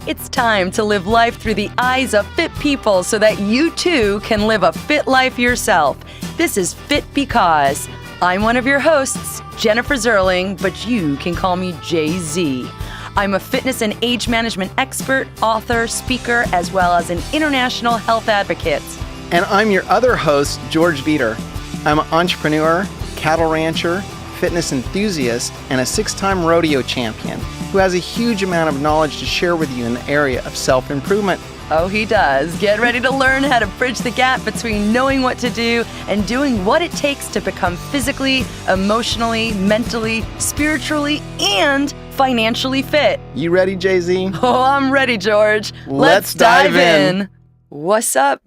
It's time to live life through the eyes of fit people so that you too can live a fit life yourself. This is Fit Because. I'm one of your hosts, Jennifer Zerling, but you can call me Jay-Z. I'm a fitness and age management expert, author, speaker, as well as an international health advocate. And I'm your other host, George Veeder. I'm an entrepreneur, cattle rancher, fitness enthusiast, and a 6-time rodeo champion who has a huge amount of knowledge to share with you in the area of self-improvement. Oh, he does. Get ready to learn how to bridge the gap between knowing what to do and doing what it takes to become physically, emotionally, mentally, spiritually, and financially fit. You ready, Jay-Z? Oh, I'm ready, George. Let's dive in. What's up?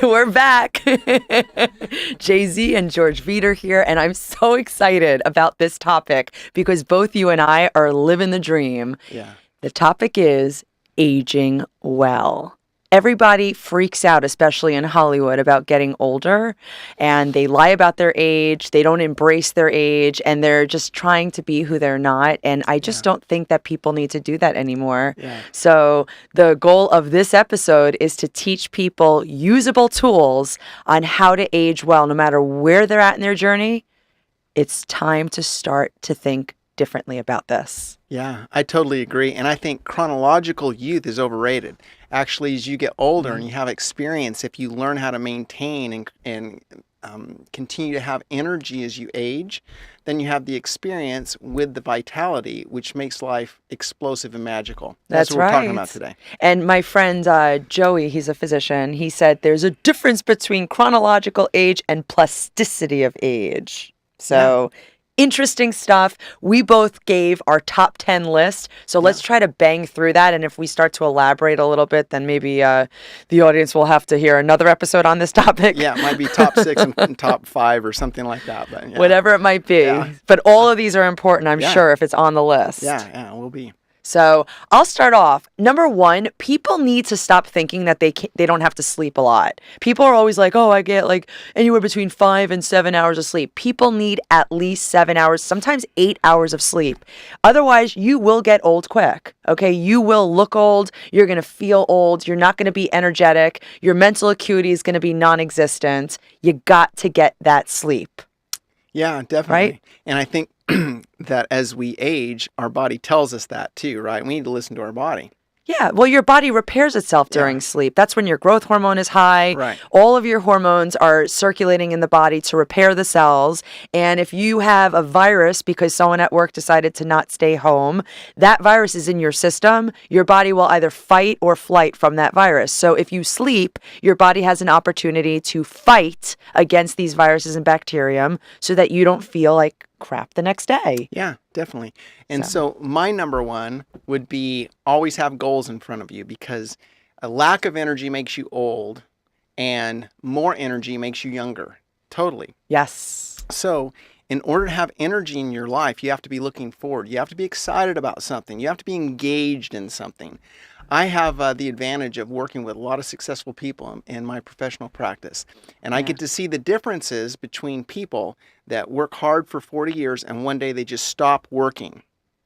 We're back. Jay-Z and George Veeder here, and I'm so excited about this topic because both you and I are living the dream. Yeah. The topic is aging well. Everybody freaks out, especially in Hollywood, about getting older, and they lie about their age, they don't embrace their age, and they're just trying to be who they're not, and I just don't think that people need to do that anymore. Yeah. So the goal of this episode is to teach people usable tools on how to age well, no matter where they're at in their journey. It's time to start to think differently about this. Yeah, I totally agree. And I think chronological youth is overrated. Actually, as you get older and you have experience, if you learn how to maintain and continue to have energy as you age, then you have the experience with the vitality, which makes life explosive and magical. That's what we're talking about today. And my friend Joey, he's a physician, he said there's a difference between chronological age and plasticity of age. So interesting stuff. We both gave our top 10 list. So let's try to bang through that. And if we start to elaborate a little bit, then maybe the audience will have to hear another episode on this topic. Yeah, it might be top 6 and top 5 or something like that. But whatever it might be. Yeah. But all of these are important, I'm sure, if it's on the list. Yeah, it will be. So I'll start off. Number one, people need to stop thinking that they don't have to sleep a lot. People are always like, oh, I get like anywhere between 5 and 7 hours of sleep. People need at least 7 hours, sometimes 8 hours of sleep. Otherwise, you will get old quick. Okay, you will look old. You're going to feel old. You're not going to be energetic. Your mental acuity is going to be non-existent. You got to get that sleep. Yeah, definitely. Right? And I think that as we age, our body tells us that too, right? We need to listen to our body. Yeah, well, your body repairs itself during sleep. That's when your growth hormone is high. Right. All of your hormones are circulating in the body to repair the cells. And if you have a virus because someone at work decided to not stay home, that virus is in your system. Your body will either fight or flight from that virus. So if you sleep, your body has an opportunity to fight against these viruses and bacterium so that you don't feel like crap the next day. Yeah, definitely. And so my number one would be always have goals in front of you, because a lack of energy makes you old and more energy makes you younger. Totally. Yes. So in order to have energy in your life, you have to be looking forward. You have to be excited about something. You have to be engaged in something. I have the advantage of working with a lot of successful people in my professional practice. And I get to see the differences between people that work hard for 40 years and one day they just stop working.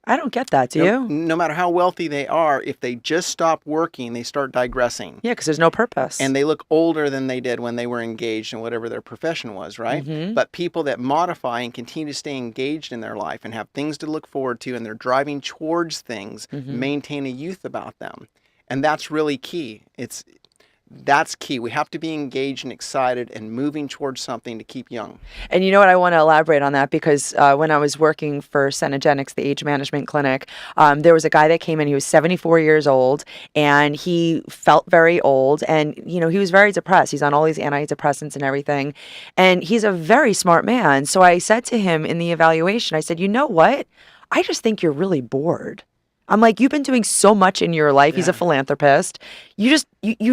I don't get that, do you? No matter how wealthy they are, if they just stop working, they start digressing. Yeah, because there's no purpose. And they look older than they did when they were engaged in whatever their profession was, right? Mm-hmm. But people that modify and continue to stay engaged in their life and have things to look forward to and they're driving towards things, maintain a youth about them. And that's really key. That's key. We have to be engaged and excited and moving towards something to keep young. And you know what? I want to elaborate on that because when I was working for Cenegenics, the age management clinic, there was a guy that came in. He was 74 years old and he felt very old. And, you know, he was very depressed. He's on all these antidepressants and everything. And he's a very smart man. So I said to him in the evaluation, I said, you know what? I just think you're really bored. I'm like, you've been doing so much in your life. He's a philanthropist. You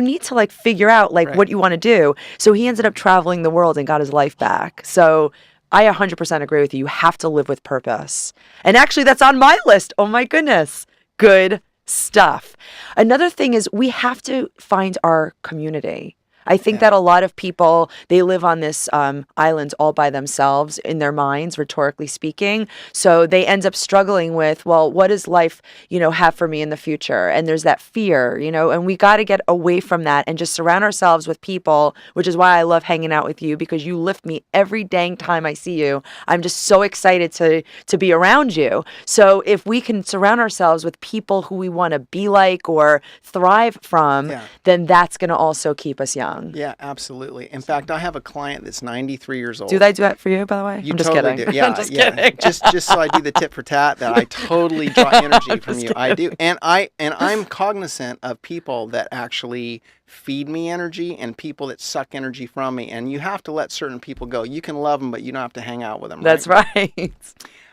need to like figure out like what you want to do. So he ended up traveling the world and got his life back. So I 100% agree with you. You have to live with purpose. And actually that's on my list. Oh my goodness. Good stuff. Another thing is we have to find our community. I think Yeah. that a lot of people, they live on this island all by themselves in their minds, rhetorically speaking. So they end up struggling with, well, what does life, have for me in the future? And there's that fear, and we got to get away from that and just surround ourselves with people, which is why I love hanging out with you, because you lift me every dang time I see you. I'm just so excited to be around you. So if we can surround ourselves with people who we want to be like or thrive from, Yeah. then that's going to also keep us young. Yeah, absolutely. In fact, I have a client that's 93 years Do old. they do that for you, by the way? You I'm just totally kidding. do. Yeah, Just yeah. kidding. Just so I do the tit for tat that I totally draw energy from Just you. I do. And I'm cognizant of people that actually feed me energy and people that suck energy from me. And you have to let certain people go. You can love them, but you don't have to hang out with them. That's right.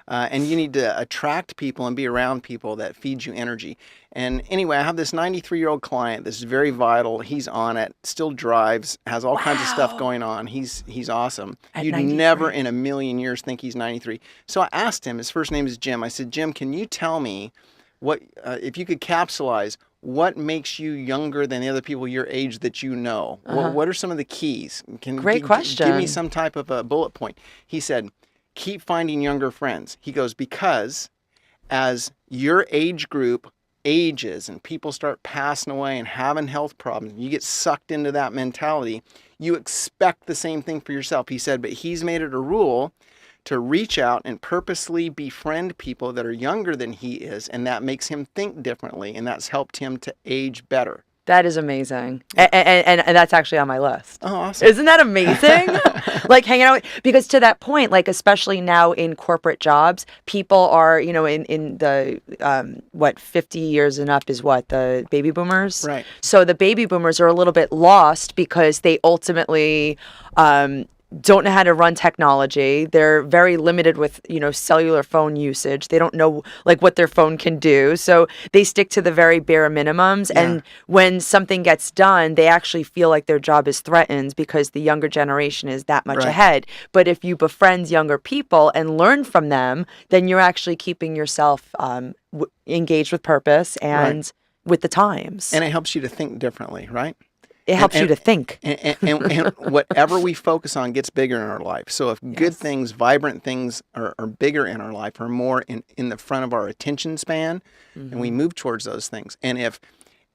And you need to attract people and be around people that feed you energy. And anyway, I have this 93-year-old client that's very vital. He's on it, still drives, has all kinds of stuff going on. He's awesome. At You'd 93. never in a million years think he's 93. So I asked him, his first name is Jim. I said, Jim, can you tell me what, if you could capsulize, what makes you younger than the other people your age that you know? What are some of the keys? Great question. Give me some type of a bullet point. He said, keep finding younger friends. He goes, because as your age group ages and people start passing away and having health problems, you get sucked into that mentality, you expect the same thing for yourself. He said, but he's made it a rule to reach out and purposely befriend people that are younger than he is, and that makes him think differently, and that's helped him to age better. That is amazing. And that's actually on my list. Oh, awesome. Isn't that amazing? Like hanging out, because to that point, like especially now in corporate jobs, people are, in the, 50 years and up is what, the baby boomers? Right. So the baby boomers are a little bit lost because they ultimately, don't know how to run technology. They're very limited with, cellular phone usage. They don't know like what their phone can do. So they stick to the very bare minimums. Yeah. And when something gets done, they actually feel like their job is threatened because the younger generation is that much Right. ahead. But if you befriend younger people and learn from them, then you're actually keeping yourself engaged with purpose and with the times. And it helps you to think differently, right? It helps you to think. And whatever we focus on gets bigger in our life. So if good things, vibrant things are bigger in our life, are more in the front of our attention span, and we move towards those things. And if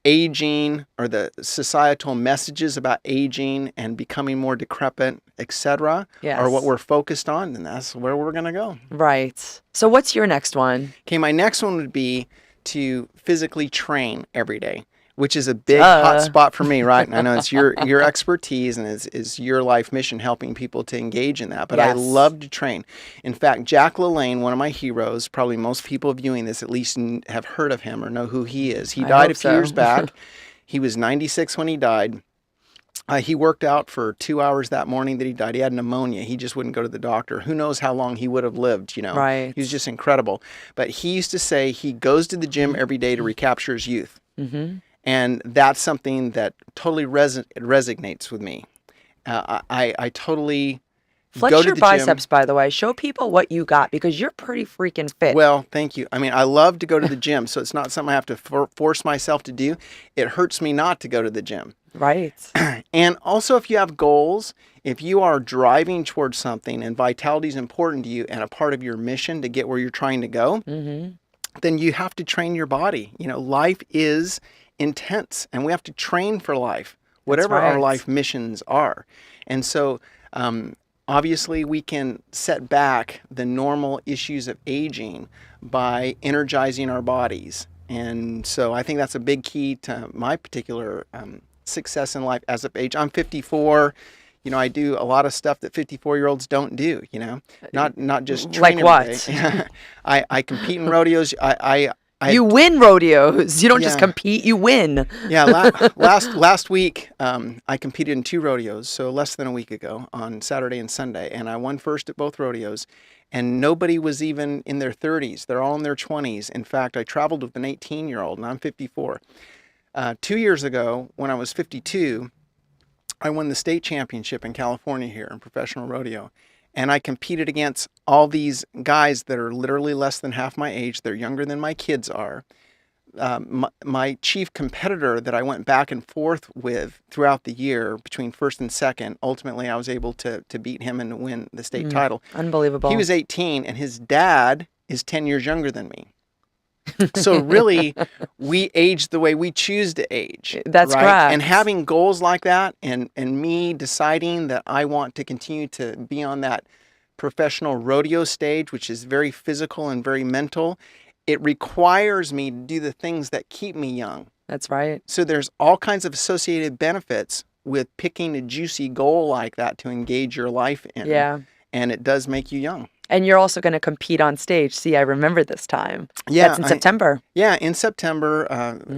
aging or the societal messages about aging and becoming more decrepit, etc., are what we're focused on, then that's where we're going to go. Right. So what's your next one? Okay, my next one would be to physically train every day, which is a big hot spot for me, right? And I know it's your expertise and is your life mission helping people to engage in that. But I love to train. In fact, Jack LaLanne, one of my heroes, probably most people viewing this at least have heard of him or know who he is. He died a few years back. He was 96 when he died. He worked out for 2 hours that morning that he died. He had pneumonia. He just wouldn't go to the doctor. Who knows how long he would have lived, Right. He was just incredible. But he used to say he goes to the gym every day to recapture his youth. Mm-hmm. And that's something that totally resonates with me. I totally Flex go to your the biceps, gym. by the way. Show people what you got because you're pretty freaking fit. Well, thank you. I mean, I love to go to the gym, so it's not something I have to force myself to do. It hurts me not to go to the gym. Right. And also, if you have goals, if you are driving towards something and vitality is important to you and a part of your mission to get where you're trying to go, then you have to train your body. Life is intense and we have to train for life, whatever our life missions are. And so obviously we can set back the normal issues of aging by energizing our bodies. And so I think that's a big key to my particular success in life as of age. I'm 54. I do a lot of stuff that 54-year-olds don't do, not just train like what? I compete in rodeos. You win rodeos. You don't just compete, you win. Yeah, last week, I competed in 2 rodeos, so less than a week ago on Saturday and Sunday, and I won first at both rodeos, and nobody was even in their 30s. They're all in their 20s. In fact, I traveled with an 18-year-old, and I'm 54. 2 years ago, when I was 52, I won the state championship in California here in professional rodeo. And I competed against all these guys that are literally less than half my age. They're younger than my kids are. my chief competitor that I went back and forth with throughout the year between first and second, ultimately I was able to beat him and win the state title. He Unbelievable. was 18 and his dad is 10 years younger than me. So really, we age the way we choose to age. That's right? correct. And having goals like that and me deciding that I want to continue to be on that professional rodeo stage, which is very physical and very mental, it requires me to do the things that keep me young. That's right. So there's all kinds of associated benefits with picking a juicy goal like that to engage your life in. Yeah. And it does make you young. And you're also going to compete on stage. See, I remember this time. Yeah, That's in September. Yeah, in September,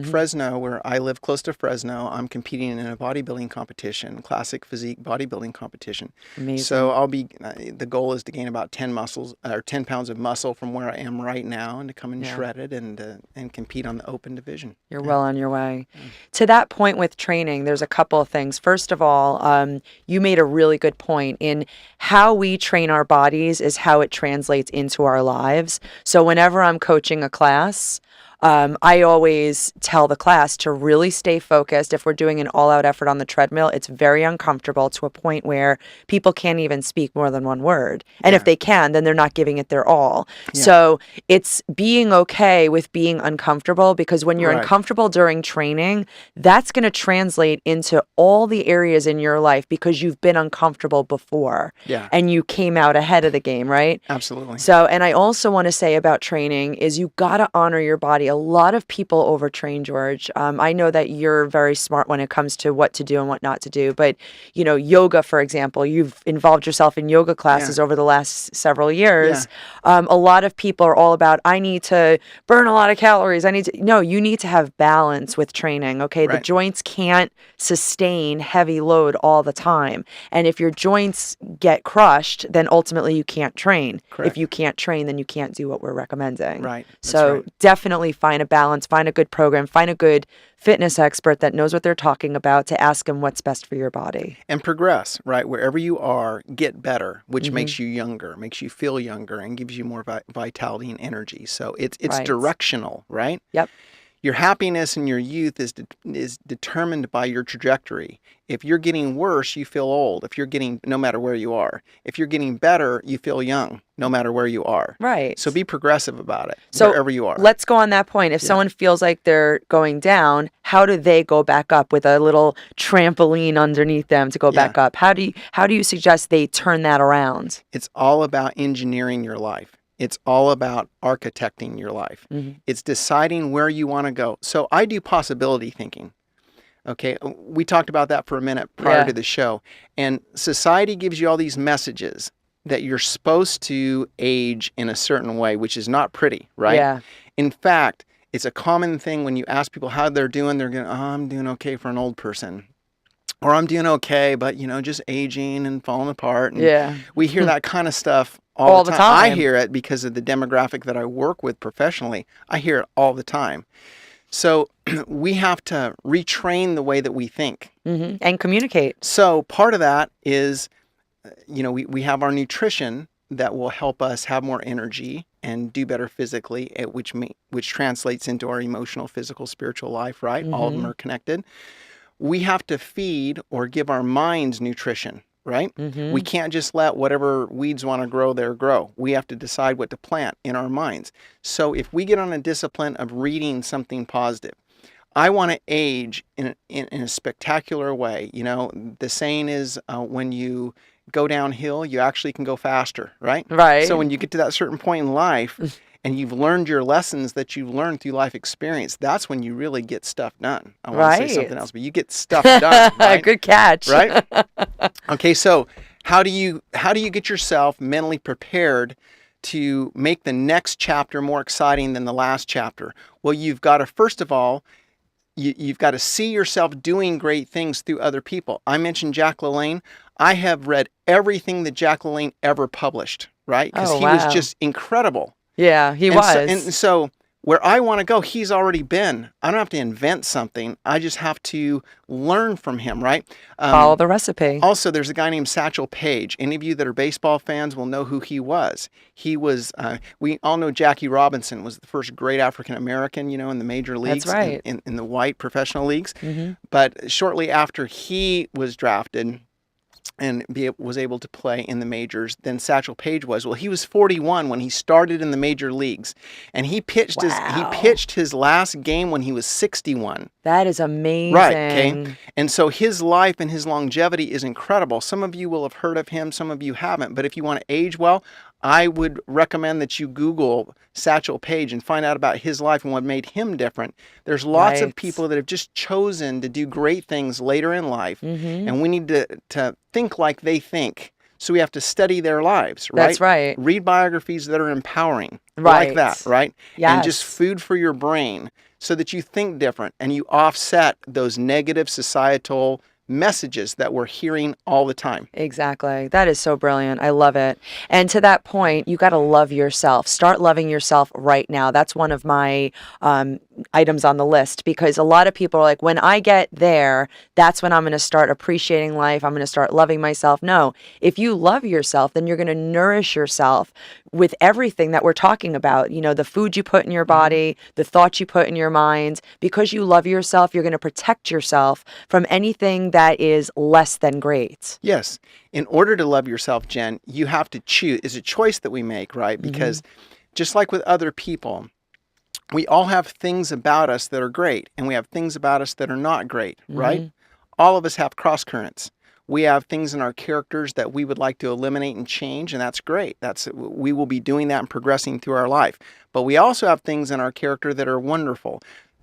Fresno, where I live close to Fresno, I'm competing in a bodybuilding competition, classic physique bodybuilding competition. Amazing. So I'll be. The goal is to gain about 10 pounds of muscle from where I am right now, and to come in shredded and compete on the open division. You're well on your way. To that point with training, there's a couple of things. First of all, you made a really good point in how we train our bodies is how it translates into our lives. So whenever I'm coaching a class, I always tell the class to really stay focused. If we're doing an all-out effort on the treadmill, it's very uncomfortable to a point where people can't even speak more than one word. And if they can, then they're not giving it their all. Yeah. So it's being okay with being uncomfortable, because when you're uncomfortable during training, that's going to translate into all the areas in your life because you've been uncomfortable before. Yeah. And you came out ahead of the game, right? Absolutely. So, and I also want to say about training is you got to honor your body. A lot of people overtrain, George. I know that you're very smart when it comes to what to do and what not to do. But, you know, yoga, for example, you've involved yourself in yoga classes over the last several years. Yeah. A lot of people are all about, I need to burn a lot of calories. No, you need to have balance with training. Okay. Right. The joints can't sustain heavy load all the time. And if your joints get crushed, then ultimately you can't train. Correct. If you can't train, then you can't do what we're recommending. Right. So definitely find a balance, find a good program, find a good fitness expert that knows what they're talking about to ask them what's best for your body. And progress, right? Wherever you are, get better, which makes you younger, makes you feel younger, and gives you more vitality and energy. So it's directional, right? Yep. Your happiness in your youth is determined by your trajectory. If you're getting worse, you feel old. If you're getting, no matter where you are. If you're getting better, you feel young, no matter where you are. Right. So be progressive about it, wherever you are. Let's go on that point. If someone feels like they're going down, how do they go back up with a little trampoline underneath them to go back up? How do you suggest they turn that around? It's all about engineering your life. It's all about architecting your life. Mm-hmm. It's deciding where you want to go. So I do possibility thinking. Okay, we talked about that for a minute prior to the show. And society gives you all these messages that you're supposed to age in a certain way, which is not pretty, right? Yeah. In fact, it's a common thing when you ask people how they're doing, they're going, I'm doing okay for an old person. Or I'm doing okay, but, just aging and falling apart. And we hear that kind of stuff all the time. I hear it because of the demographic that I work with professionally. I hear it all the time. So we have to retrain the way that we think. Mm-hmm. And communicate. So part of that is, we have our nutrition that will help us have more energy and do better physically, which translates into our emotional, physical, spiritual life, right? Mm-hmm. All of them are connected. We have to feed or give our minds nutrition, right? Mm-hmm. We can't just let whatever weeds want to grow there grow. We have to decide what to plant in our minds. So if we get on a discipline of reading something positive, I want to age in a spectacular way. The saying is when you go downhill, you actually can go faster, right? Right. So when you get to that certain point in life and you've learned your lessons that you've learned through life experience, that's when you really get stuff done. I want to say something else, but you get stuff done. Right? Good catch. Right? Okay, so how do you get yourself mentally prepared to make the next chapter more exciting than the last chapter? Well, you've got to, first of all, you've got to see yourself doing great things through other people. I mentioned Jack LaLanne. I have read everything that Jack LaLanne ever published, right? Because he was just incredible. Yeah, he was. And so where I want to go, he's already been. I don't have to invent something. I just have to learn from him, right? Follow the recipe. Also, there's a guy named Satchel Paige. Any of you that are baseball fans will know who he was. He was, we all know Jackie Robinson was the first great African American, in the major That's leagues, right. in the white professional leagues. Mm-hmm. But shortly after he was drafted, and was able to play in the majors than Satchel Paige was. Well, he was 41 when he started in the major leagues, and he pitched Wow. his last game when he was 61. That is amazing. Right, okay? And so his life and his longevity is incredible. Some of you will have heard of him, some of you haven't, but if you want to age well, I would recommend that you Google Satchel Paige and find out about his life and what made him different. There's lots of people that have just chosen to do great things later in life, and we need to think like they think. So we have to study their lives, right? That's right. Read biographies that are empowering, Right. like that, right? Yes. And just food for your brain so that you think different and you offset those negative societal messages that we're hearing all the time. Exactly. That is so brilliant. I love it. And to that point, you got to love yourself. Start loving yourself right now. That's one of my items on the list, because a lot of people are like, when I get there, that's when I'm going to start appreciating life. I'm going to start loving myself. No, if you love yourself, then you're going to nourish yourself with everything that we're talking about. The food you put in your body, the thoughts you put in your mind. Because you love yourself, you're going to protect yourself from anything that is less than great. Yes. In order to love yourself, Jen, you have to choose. It's a choice that we make, right? Because just like with other people, we all have things about us that are great, and we have things about us that are not great, right? All of us have cross currents. We have things in our characters that we would like to eliminate and change, and that's great. We will be doing that and progressing through our life. But we also have things in our character that are wonderful,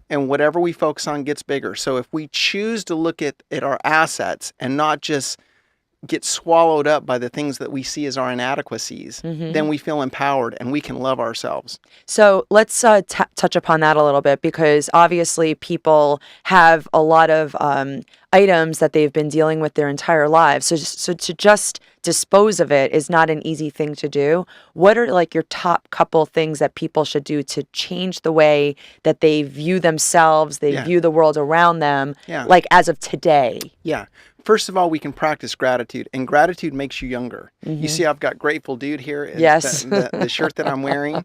and whatever we focus on gets bigger. So if we choose to look at our assets and not just get swallowed up by the things that we see as our inadequacies, then we feel empowered and we can love ourselves. So let's touch upon that a little bit, because obviously people have a lot of items that they've been dealing with their entire lives. So to just dispose of it is not an easy thing to do. What are like your top couple things that people should do to change the way that they view themselves, they view the world around them, like as of today? Yeah. First of all, we can practice gratitude, and gratitude makes you younger. You see, I've got Grateful Dude here. It's Yes. the shirt that I'm wearing.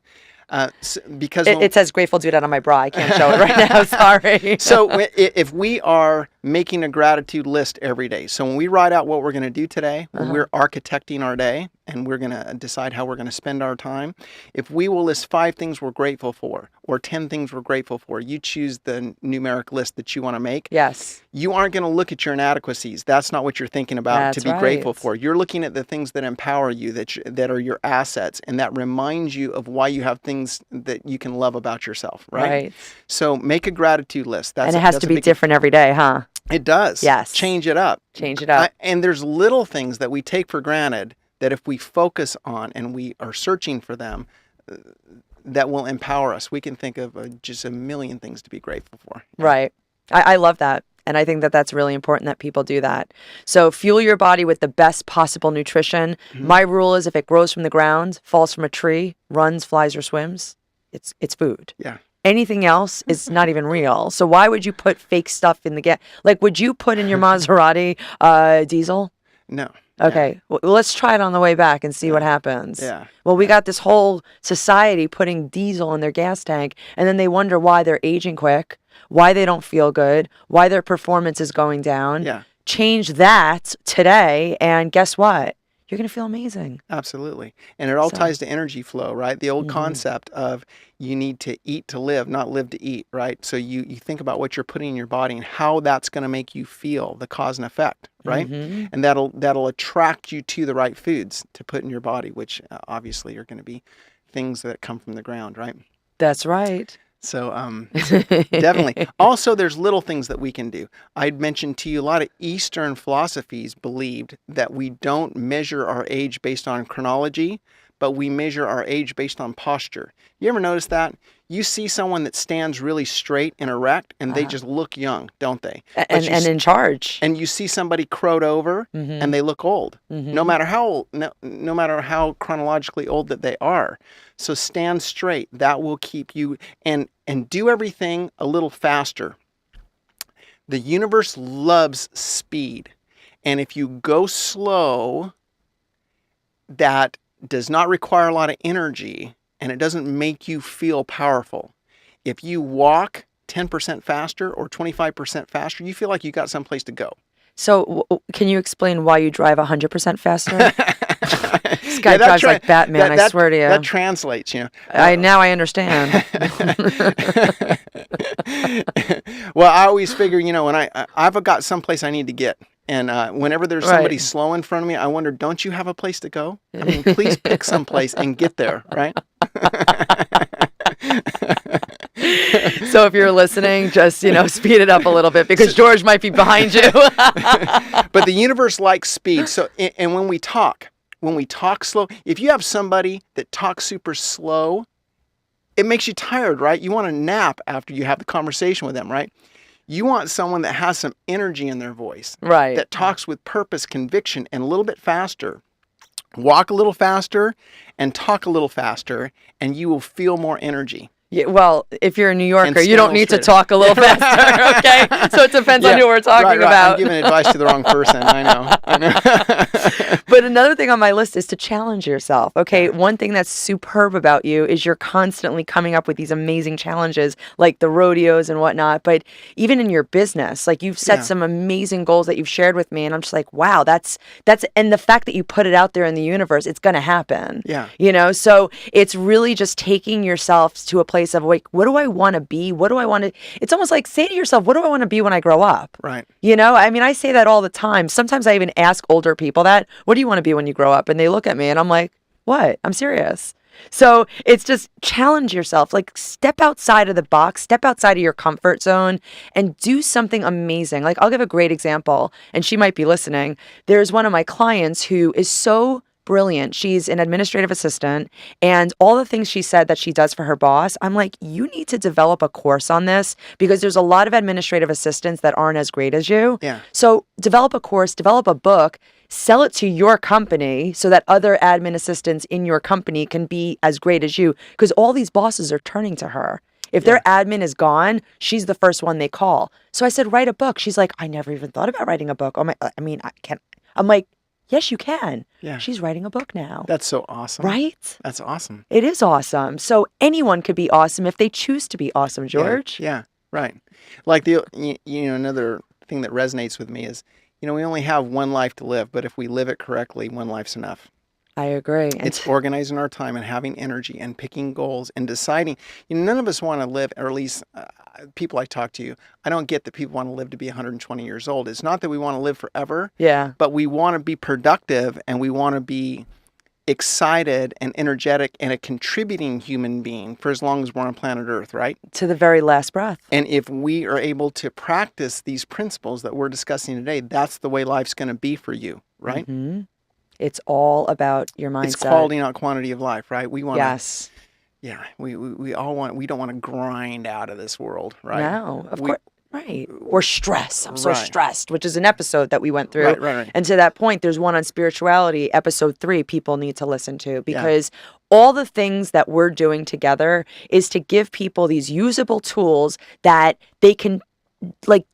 Because it says Grateful Dude on my bra. I can't show it right now. Sorry. So if we are making a gratitude list every day, so when we write out what we're going to do today, when we're architecting our day and we're going to decide how we're going to spend our time, if we will list 5 things we're grateful for or 10 things we're grateful for, you choose the numeric list that you want to make. Yes. You aren't going to look at your inadequacies. That's not what you're thinking about to be grateful for. You're looking at the things that empower you, that are your assets, and that reminds you of why you have things that you can love about yourself, right? So make a gratitude list. And it has to be different every day, huh? It does. Yes. Change it up. Change it up. And there's little things that we take for granted that if we focus on and we are searching for them, that will empower us. We can think of just a million things to be grateful for. Right. I love that. And I think that that's really important that people do that. So fuel your body with the best possible nutrition. My rule is if it grows from the ground, falls from a tree, runs, flies, or swims, it's food. Yeah. Anything else is not even real. So why would you put fake stuff in the gas? Like, would you put in your Maserati diesel? No. Okay. Well, let's try it on the way back and see what happens. Yeah. Well, we got this whole society putting diesel in their gas tank, and then they wonder why they're aging quick, why they don't feel good, why their performance is going down. Yeah. Change that today, and guess what? You're going to feel amazing. Absolutely. And it all ties to energy flow, right? The old concept of you need to eat to live, not live to eat, right? So you think about what you're putting in your body and how that's going to make you feel, the cause and effect, right? And that'll attract you to the right foods to put in your body, which obviously are going to be things that come from the ground, right? That's right. So definitely. Also, there's little things that we can do. I'd mentioned to you a lot of Eastern philosophies believed that we don't measure our age based on chronology, but we measure our age based on posture. You ever notice that? You see someone that stands really straight and erect, and they just look young, don't they? And in charge. And you see somebody crowed over, and they look old, no matter how old, no matter how chronologically old that they are. So stand straight. That will keep you, and do everything a little faster. The universe loves speed, and if you go slow, that does not require a lot of energy, and it doesn't make you feel powerful. If you walk 10% faster or 25% faster, you feel like you got someplace to go. So can you explain why you drive 100% faster? This guy drives like Batman, I swear to you. That translates, Now I understand. Well, I always figure, when I've got someplace I need to get. And whenever there's somebody slow in front of me, I wonder, don't you have a place to go? I mean, please pick some place and get there, right? So if you're listening, just, speed it up a little bit because George might be behind you. But the universe likes speed. So, and when we talk slow, if you have somebody that talks super slow, it makes you tired, right? You want to nap after you have the conversation with them, right? You want someone that has some energy in their voice. Right. That talks with purpose, conviction, and a little bit faster. Walk a little faster and talk a little faster, and you will feel more energy. Yeah, well, if you're a New Yorker, you don't need to talk a little faster, okay? So it depends on who we're talking about. I'm giving advice to the wrong person. I know. But another thing on my list is to challenge yourself, okay? One thing that's superb about you is you're constantly coming up with these amazing challenges, like the rodeos and whatnot. But even in your business, like you've set some amazing goals that you've shared with me, and I'm just like, wow, that's, and the fact that you put it out there in the universe, it's going to happen. Yeah. So it's really just taking yourself to a place of like, what do I want to be? What do I want to, it's almost like say to yourself, what do I want to be when I grow up? Right. I mean, I say that all the time. Sometimes I even ask older people that, what do you want to be when you grow up? And they look at me and I'm like, what? I'm serious. So it's just challenge yourself, like step outside of the box, step outside of your comfort zone and do something amazing. Like I'll give a great example and she might be listening. There's one of my clients who is so brilliant. She's an administrative assistant and all the things she said that she does for her boss, I'm like, you need to develop a course on this because there's a lot of administrative assistants that aren't as great as you. Yeah. So develop a course, develop a book, sell it to your company so that other admin assistants in your company can be as great as you because all these bosses are turning to her. If their admin is gone, she's the first one they call. So I said, write a book. She's like, I never even thought about writing a book. I can't. I'm like, yes, you can. Yeah. She's writing a book now. That's so awesome. Right? That's awesome. It is awesome. So anyone could be awesome if they choose to be awesome, George. Yeah, right. Like another thing that resonates with me is, we only have one life to live, but if we live it correctly, one life's enough. I agree. It's organizing our time and having energy and picking goals and deciding. None of us want to live, or at least people I talk to, I don't get that people want to live to be 120 years old. It's not that we want to live forever. Yeah. But we want to be productive and we want to be excited and energetic and a contributing human being for as long as we're on planet Earth, right? To the very last breath. And if we are able to practice these principles that we're discussing today, that's the way life's going to be for you, right? Mm-hmm. It's all about your mindset. It's quality, not quantity of life, right? We want yes. Yeah, we all want. We don't want to grind out of this world, right? No, of course. Right. Or stress. I'm so stressed, which is an episode that we went through. Right. And to that point, there's one on spirituality, episode 3, people need to listen to because all the things that we're doing together is to give people these usable tools that they can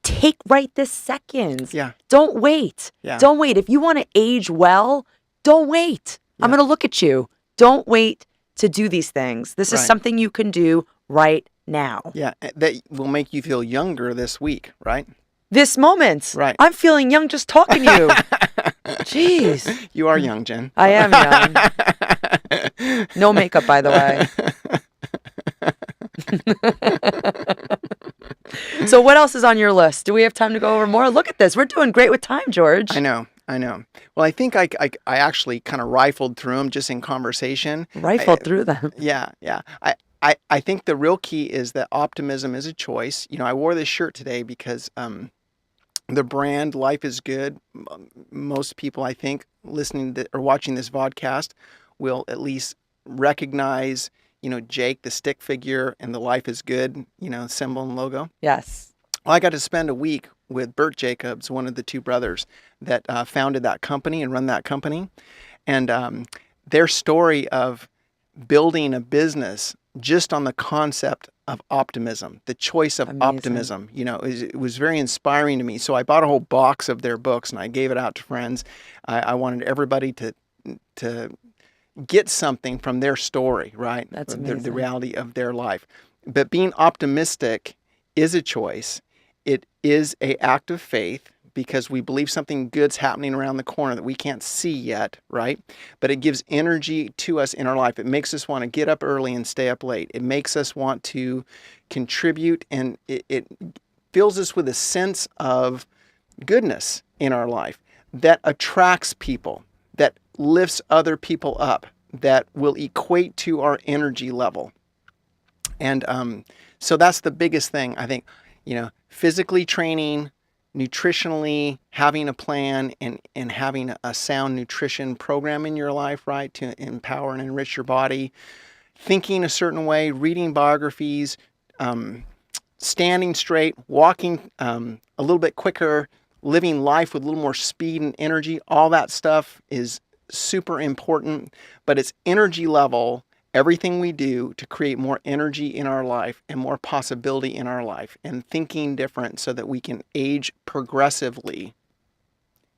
take right this second. Yeah. Don't wait. Yeah. Don't wait. If you want to age well, don't wait. Yeah. I'm going to look at you. Don't wait to do these things. This is something you can do right now. Yeah, that will make you feel younger this week, right? This moment. Right. I'm feeling young just talking to you. Jeez. You are young, Jen. I am young. No makeup, by the way. So what else is on your list? Do we have time to go over more? Look at this. We're doing great with time, George. I know. Well, I think I actually kind of rifled through them just in conversation. Through them. Yeah. I think the real key is that optimism is a choice. I wore this shirt today because the brand Life is Good, most people, I think, listening to or watching this vodcast will at least recognize, Jake, the stick figure, and the Life is Good, symbol and logo. Yes. Well, I got to spend a week with Bert Jacobs, one of the two brothers that founded that company and run that company. And their story of building a business just on the concept of optimism, the choice of Amazing. optimism, it was very inspiring to me. So I bought a whole box of their books and I gave it out to friends. I wanted everybody to get something from their story, right? That's the amazing. reality of their life. But being optimistic is a choice. It is an act of faith because we believe something good's happening around the corner that we can't see yet, right? But it gives energy to us in our life. It makes us want to get up early and stay up late. It makes us want to contribute, and it fills us with a sense of goodness in our life that attracts people, that lifts other people up, that will equate to our energy level. And so that's the biggest thing, I think, physically training, nutritionally, having a plan and having a sound nutrition program in your life, right, to empower and enrich your body, thinking a certain way, reading biographies, standing straight, walking a little bit quicker, living life with a little more speed and energy. All that stuff is super important, but it's energy level. Everything we do to create more energy in our life and more possibility in our life and thinking different so that we can age progressively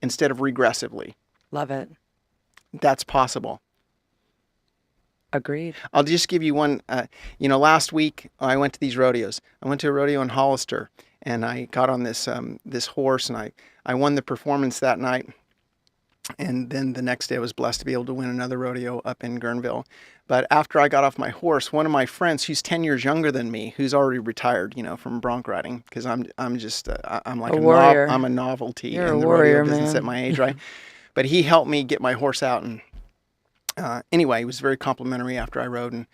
instead of regressively. Love it. That's possible. Agreed. I'll just give you one. Last week I went to these rodeos. I went to a rodeo in Hollister and I got on this horse and I won the performance that night. And then the next day I was blessed to be able to win another rodeo up in Guerneville. But after I got off my horse, one of my friends who's 10 years younger than me, who's already retired, from bronc riding, because I'm like a warrior. I'm a novelty You're in a the warrior, rodeo business man. at my age, right? But he helped me get my horse out, and anyway, he was very complimentary after I rode. And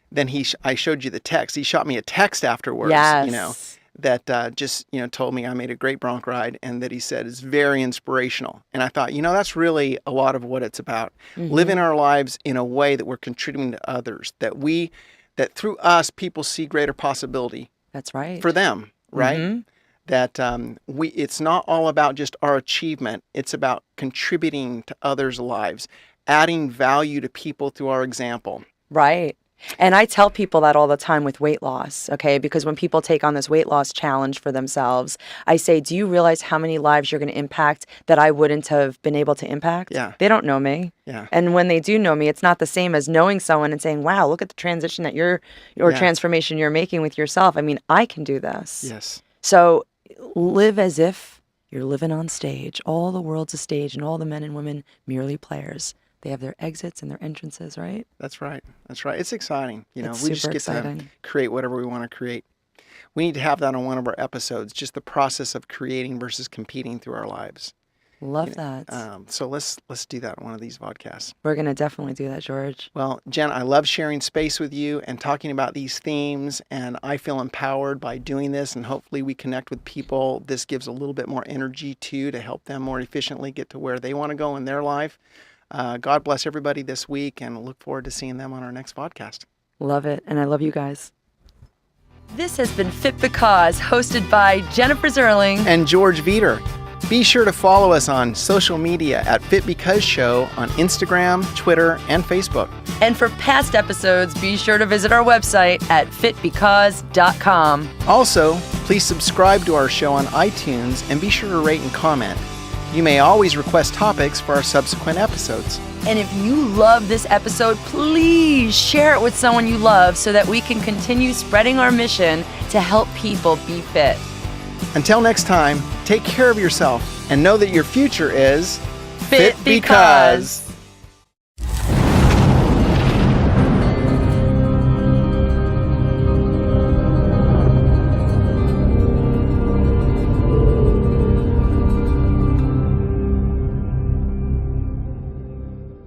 then I showed you the text. He shot me a text afterwards, Yes. that just told me I made a great bronc ride, and that he said is very inspirational. And I thought, that's really a lot of what it's about. Mm-hmm. Living our lives in a way that we're contributing to others, that through us people see greater possibility. That's right. For them, right? Mm-hmm. That it's not all about just our achievement. It's about contributing to others' lives, adding value to people through our example. Right. And I tell people that all the time with weight loss, okay? Because when people take on this weight loss challenge for themselves, I say, do you realize how many lives you're going to impact that I wouldn't have been able to impact? Yeah. They don't know me. Yeah. And when they do know me, it's not the same as knowing someone and saying, wow, look at the transition that transformation you're making with yourself. I mean, I can do this. Yes. So live as if you're living on stage. All the world's a stage and all the men and women merely players. They have their exits and their entrances, right? That's right. It's exciting. It's we just super get exciting. to create whatever we want to create. We need to have that on one of our episodes, just the process of creating versus competing through our lives. Love that. So let's do that on one of these podcasts. We're going to definitely do that, George. Well, Jen, I love sharing space with you and talking about these themes, and I feel empowered by doing this, and hopefully we connect with people. This gives a little bit more energy, too, to help them more efficiently get to where they want to go in their life. God bless everybody this week, and look forward to seeing them on our next podcast. Love it, and I love you guys. This has been Fit Because, hosted by Jennifer Zerling and George Veter. Be sure to follow us on social media at Fit Because Show on Instagram, Twitter, and Facebook. And for past episodes, be sure to visit our website at fitbecause.com. Also, please subscribe to our show on iTunes and be sure to rate and comment. You may always request topics for our subsequent episodes. And if you love this episode, please share it with someone you love so that we can continue spreading our mission to help people be fit. Until next time, take care of yourself and know that your future is Fit Because.